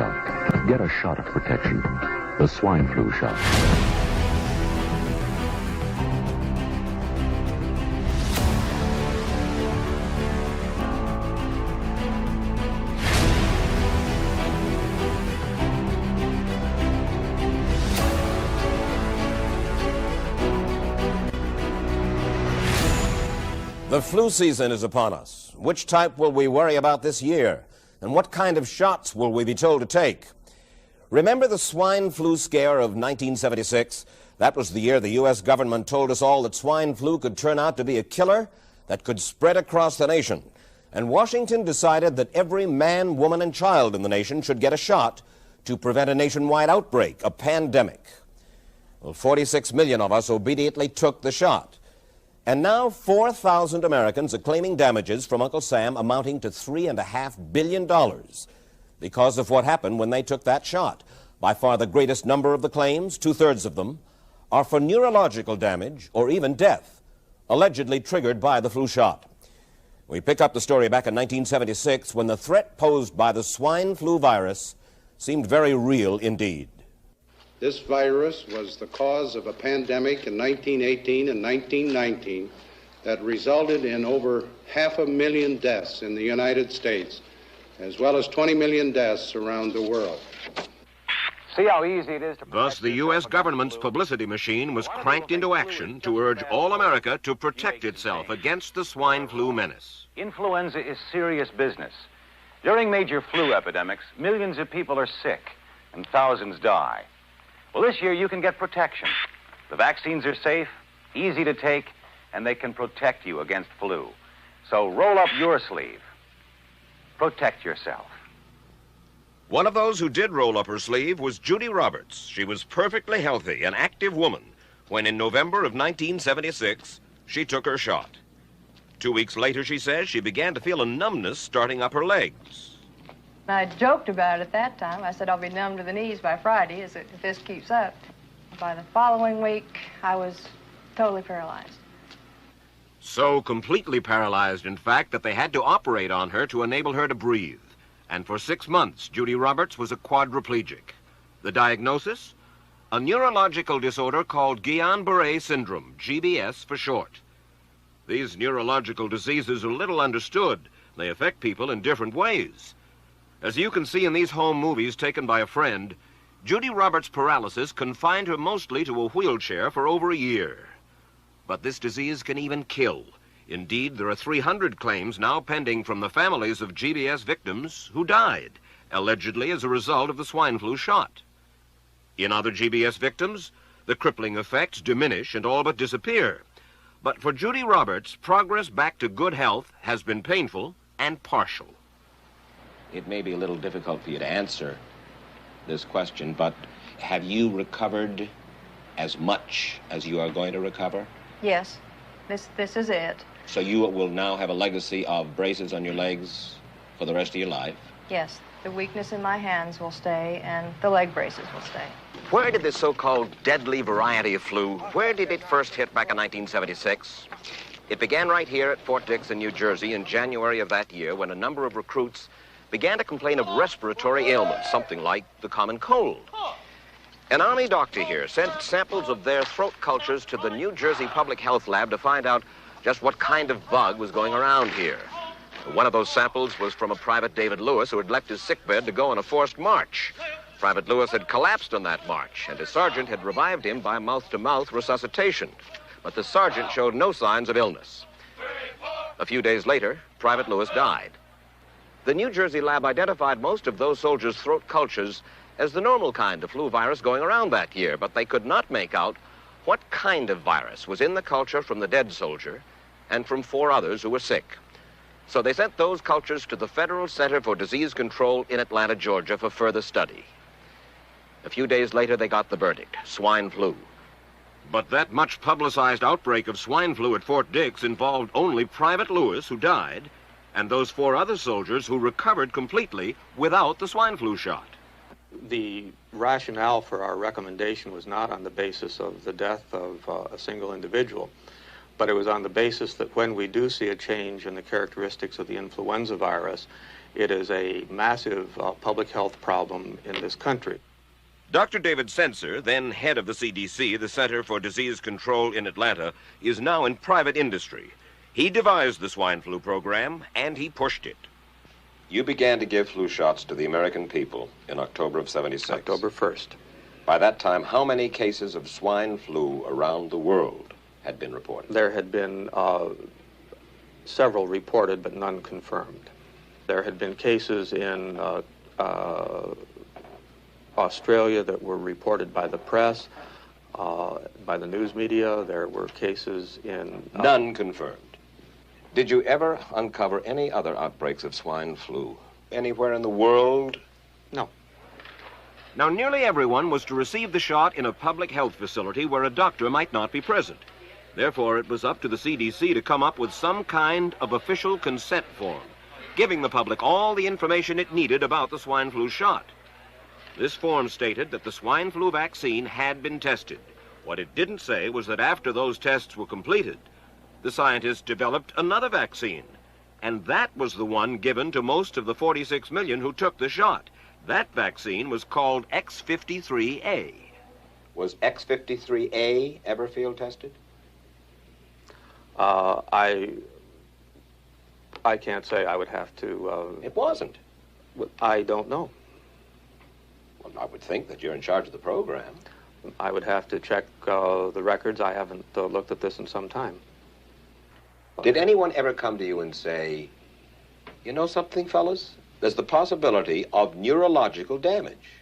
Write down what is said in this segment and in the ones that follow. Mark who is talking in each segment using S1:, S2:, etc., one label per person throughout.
S1: shot. Get a shot of protection. The swine flu shot.
S2: The flu season is upon us. Which type will we worry about this year? And what kind of shots will we be told to take? Remember the swine flu scare of 1976? That was the year the U.S. government told us all that swine flu could turn out to be a killer that could spread across the nation. And Washington decided that every man, woman, and child in the nation should get a shot to prevent a nationwide outbreak, a pandemic. Well, 46 million of us obediently took the shot. And now 4,000 Americans are claiming damages from Uncle Sam amounting to $3.5 billion because of what happened when they took that shot. By far the greatest number of the claims, 2/3 of them, are for neurological damage or even death, allegedly triggered by the flu shot. We pick up the story back in 1976 when the threat posed by the swine flu virus seemed very real indeed.
S3: This virus was the cause of a pandemic in 1918 and 1919 that resulted in over 500,000 deaths in the United States, as well as 20 million deaths around the world.
S4: See how easy it is to...
S2: Thus, the U.S. government's publicity machine was cranked into action to urge all America to protect itself against the swine flu menace.
S4: Influenza is serious business. During major flu epidemics, millions of people are sick and thousands die. Well, this year you can get protection. The vaccines are safe, easy to take, and they can protect you against flu. So roll up your sleeve. Protect yourself.
S2: One of those who did roll up her sleeve was Judy Roberts. She was perfectly healthy, an active woman, when in November of 1976, she took her shot. 2 weeks later, she says, she began to feel a numbness starting up her legs.
S5: I joked about it at that time. I said I'll be numb to the knees by Friday if this keeps up. By the following week, I was totally paralyzed.
S2: So completely paralyzed, in fact, that they had to operate on her to enable her to breathe. And for 6 months, Judy Roberts was a quadriplegic. The diagnosis? A neurological disorder called Guillain-Barré syndrome, GBS for short. These neurological diseases are little understood. They affect people in different ways. As you can see in these home movies taken by a friend, Judy Roberts' paralysis confined her mostly to a wheelchair for over a year. But this disease can even kill. Indeed, there are 300 claims now pending from the families of GBS victims who died, allegedly as a result of the swine flu shot. In other GBS victims, the crippling effects diminish and all but disappear. But for Judy Roberts, progress back to good health has been painful and partial.
S6: It may be a little difficult for you to answer this question, but have you recovered as much as you are going to recover?
S5: Yes, this is it.
S6: So you will now have a legacy of braces on your legs for the rest of your life?
S5: Yes, the weakness in my hands will stay and the leg braces will stay.
S2: Where did this so-called deadly variety of flu, where did it first hit back in 1976? It began right here at Fort Dix in New Jersey in January of that year when a number of recruits began to complain of respiratory ailments, something like the common cold. An Army doctor here sent samples of their throat cultures to the New Jersey Public Health Lab to find out just what kind of bug was going around here. One of those samples was from a Private David Lewis who had left his sickbed to go on a forced march. Private Lewis had collapsed on that march, and his sergeant had revived him by mouth-to-mouth resuscitation. But the sergeant showed no signs of illness. A few days later, Private Lewis died. The New Jersey lab identified most of those soldiers' throat cultures as the normal kind of flu virus going around that year, but they could not make out what kind of virus was in the culture from the dead soldier and from 4 others who were sick. So they sent those cultures to the Federal Center for Disease Control in Atlanta, Georgia, for further study. A few days later, they got the verdict, swine flu. But that much publicized outbreak of swine flu at Fort Dix involved only Private Lewis, who died, and those 4 other soldiers who recovered completely without the swine flu shot.
S7: The rationale for our recommendation was not on the basis of the death of a single individual, but it was on the basis that when we do see a change in the characteristics of the influenza virus, It is a massive public health problem in this country.
S2: Dr. David Senser, then head of the CDC, the Center for Disease Control in Atlanta, is now in private industry. He devised the swine flu program, and he pushed it. You began to give flu shots to the American people in October of '76.
S7: October 1st.
S2: By that time, how many cases of swine flu around the world had been reported?
S7: There had been several reported, but none confirmed. There had been cases in Australia that were reported by the press, by the news media. There were cases in...
S2: None confirmed. Did you ever uncover any other outbreaks of swine flu anywhere in the world?
S7: No.
S2: Now, nearly everyone was to receive the shot in a public health facility where a doctor might not be present. Therefore, it was up to the CDC to come up with some kind of official consent form, giving the public all the information it needed about the swine flu shot. This form stated that the swine flu vaccine had been tested. What it didn't say was that after those tests were completed, the scientists developed another vaccine, and that was the one given to most of the 46 million who took the shot. That vaccine was called X53A. Was X53A ever field tested?
S7: I can't say. I would have to...
S2: It wasn't.
S7: I don't know.
S2: Well, I would think that you're in charge of the program.
S7: I would have to check the records. I haven't looked at this in some time.
S2: Did anyone ever come to you and say, you know something, fellas? There's the possibility of neurological damage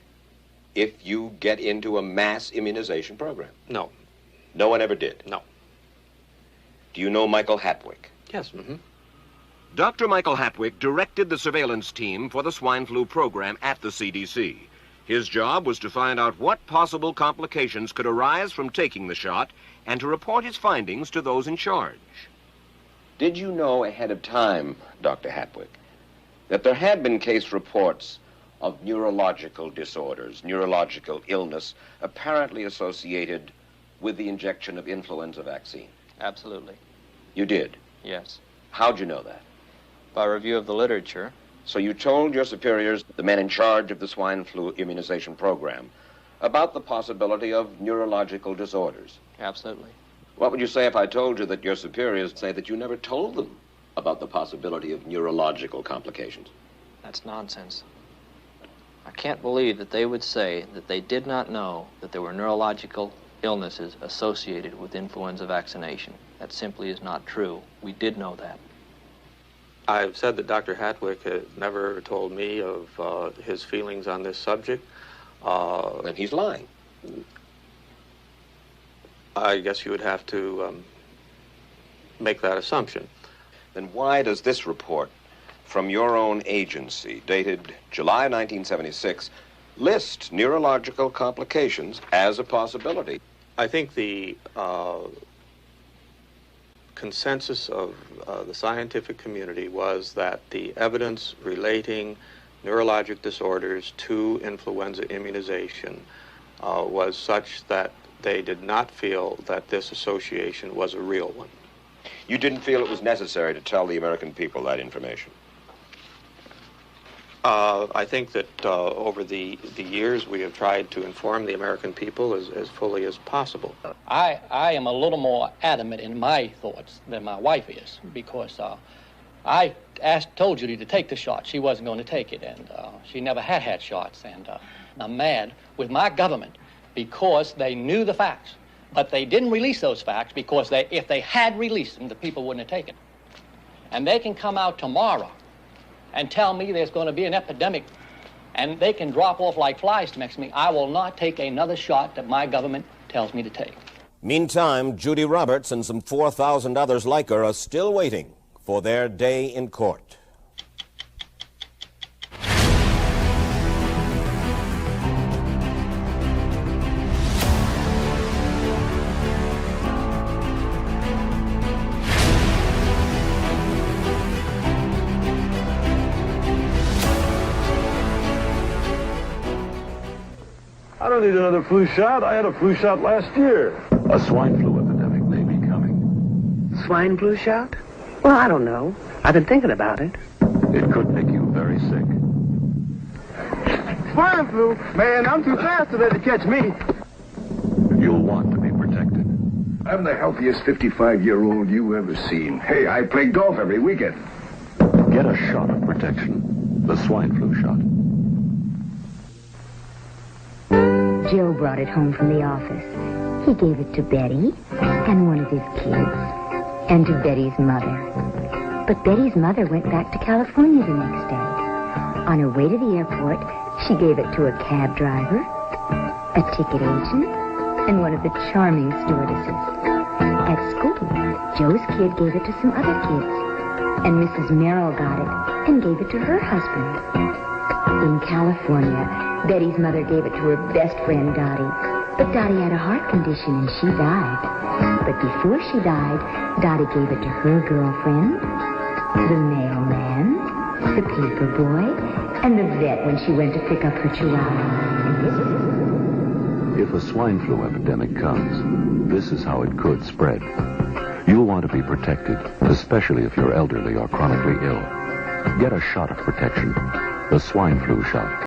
S2: if you get into a mass immunization program?
S7: No.
S2: No one ever did?
S7: No.
S2: Do you know Michael Hatwick?
S7: Yes. Mm-hmm.
S2: Dr. Michael Hatwick directed the surveillance team for the swine flu program at the CDC. His job was to find out what possible complications could arise from taking the shot and to report his findings to those in charge. Did you know ahead of time, Dr. Hatwick, that there had been case reports of neurological disorders, neurological illness, apparently associated with the injection of influenza vaccine?
S8: Absolutely.
S2: You did?
S8: Yes.
S2: How'd you know that?
S8: By review of the literature.
S2: So you told your superiors, the men in charge of the swine flu immunization program, about the possibility of neurological disorders?
S8: Absolutely.
S2: What would you say if I told you that your superiors say that you never told them about the possibility of neurological complications?
S8: That's nonsense. I can't believe that they would say that they did not know that there were neurological illnesses associated with influenza vaccination. That simply is not true. We did know that.
S7: I've said that Dr. Hatwick has never told me of his feelings on this subject.
S2: Then he's lying.
S7: I guess you would have to make that assumption.
S2: Then why does this report from your own agency, dated July 1976, list neurological complications as a possibility?
S7: I think the consensus of the scientific community was that the evidence relating neurologic disorders to influenza immunization was such that they did not feel that this association was a real one.
S2: You didn't feel it was necessary to tell the American people that information?
S7: I think that over the years we have tried to inform the American people as fully as possible.
S9: I am a little more adamant in my thoughts than my wife is, because I told Judy to take the shot. She wasn't going to take it, and she never had shots. And I'm mad with my government because they knew the facts, but they didn't release those facts because if they had released them, the people wouldn't have taken it. And they can come out tomorrow and tell me there's going to be an epidemic, and they can drop off like flies next to me. I will not take another shot that my government tells me to take.
S2: Meantime, Judy Roberts and some 4,000 others like her are still waiting for their day in court.
S10: I don't need another flu shot. I had a flu shot last year.
S1: A swine flu epidemic may be coming.
S11: Swine flu shot? Well, I don't know. I've been thinking about it.
S1: It could make you very
S10: swine flu, man, I'm too fast to let it catch me.
S1: You'll want to be protected.
S11: I'm the healthiest 55-year-old you ever seen. Hey, I play golf every weekend.
S1: Get a shot of protection. The swine flu shot.
S12: Joe brought it home from the office. He gave it to Betty and one of his kids and to Betty's mother. But Betty's mother went back to California the next day. On her way to the airport, she gave it to a cab driver, a ticket agent, and one of the charming stewardesses. At school, Joe's kid gave it to some other kids, and Mrs. Merrill got it and gave it to her husband. In California, Betty's mother gave it to her best friend, Dottie. But Dottie had a heart condition and she died. But before she died, Dottie gave it to her girlfriend, the mailman, the paper boy, and the vet when she went to pick up her chihuahua.
S1: If a swine flu epidemic comes, this is how it could spread. You'll want to be protected, especially if you're elderly or chronically ill. Get a shot of protection, the swine flu shot.